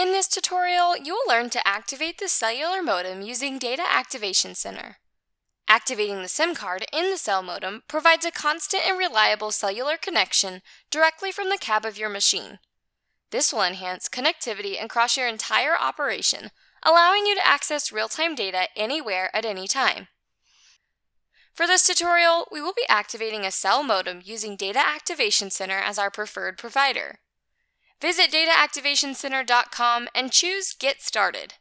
In this tutorial, you will learn to activate the cellular modem using Data Activation Center. Activating the SIM card in the cell modem provides a constant and reliable cellular connection directly from the cab of your machine. This will enhance connectivity across your entire operation, allowing you to access real-time data anywhere at any time. For this tutorial, we will be activating a cell modem using Data Activation Center as our preferred provider. Visit dataactivationcenter.com and choose Get Started.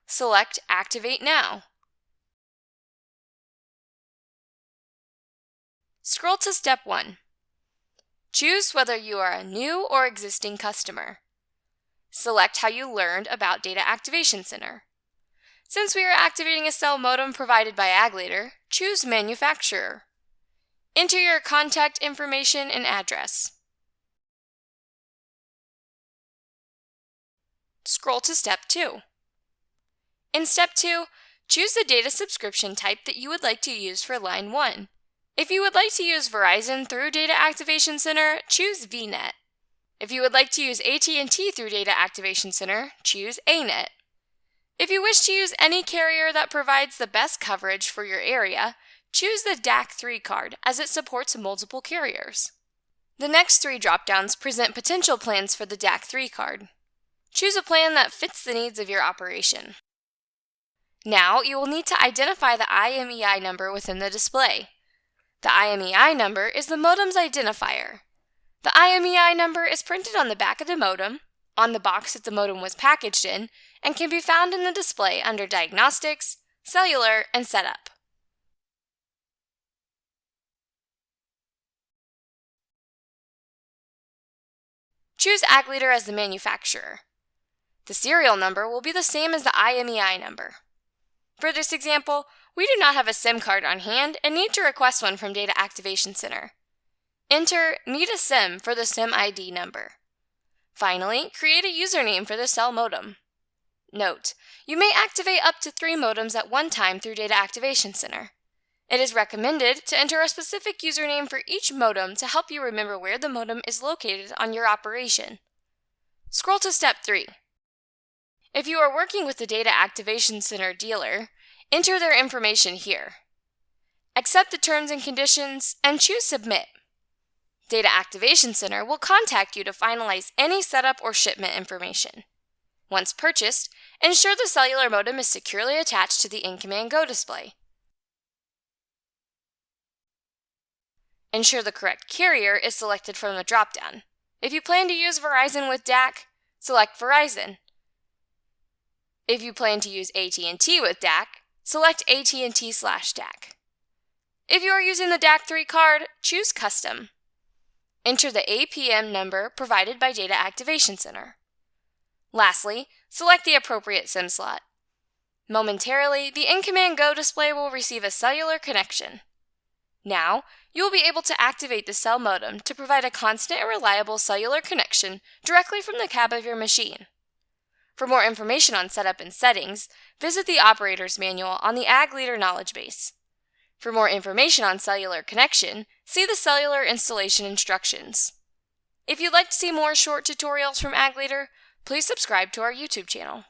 Select Activate Now. Scroll to Step 1. Choose whether you are a new or existing customer. Select how you learned about Data Activation Center. Since we are activating a cell modem provided by Ag Leader, choose Manufacturer. Enter your contact information and address. Scroll to Step 2. In Step 2, choose the data subscription type that you would like to use for Line 1. If you would like to use Verizon through Data Activation Center, choose VNet. If you would like to use AT&T through Data Activation Center, choose ANET. If you wish to use any carrier that provides the best coverage for your area, choose the DAC 3 card as it supports multiple carriers. The next 3 drop-downs present potential plans for the DAC 3 card. Choose a plan that fits the needs of your operation. Now, you will need to identify the IMEI number within the display. The IMEI number is the modem's identifier. The IMEI number is printed on the back of the modem, on the box that the modem was packaged in, and can be found in the display under Diagnostics, Cellular, and Setup. Choose Ag Leader as the manufacturer. The serial number will be the same as the IMEI number. For this example, we do not have a SIM card on hand and need to request one from Data Activation Center. Enter Need a SIM for the SIM ID number. Finally, create a username for the cell modem. Note, you may activate up to 3 modems at one time through Data Activation Center. It is recommended to enter a specific username for each modem to help you remember where the modem is located on your operation. Scroll to Step 3. If you are working with the Data Activation Center dealer, enter their information here. Accept the terms and conditions and choose Submit. Data Activation Center will contact you to finalize any setup or shipment information. Once purchased, ensure the cellular modem is securely attached to the InCommand Go display. Ensure the correct carrier is selected from the drop-down. If you plan to use Verizon with DAC, select Verizon. If you plan to use AT&T with DAC, select AT&T/DAC. If you are using the DAC 3 card, choose Custom. Enter the APM number provided by Data Activation Center. Lastly, select the appropriate SIM slot. Momentarily, the InCommand Go display will receive a cellular connection. Now, you will be able to activate the cell modem to provide a constant and reliable cellular connection directly from the cab of your machine. For more information on setup and settings, visit the Operator's Manual on the Ag Leader Knowledgebase. For more information on cellular connection, see the cellular installation instructions. If you'd like to see more short tutorials from Ag Leader, please subscribe to our YouTube channel.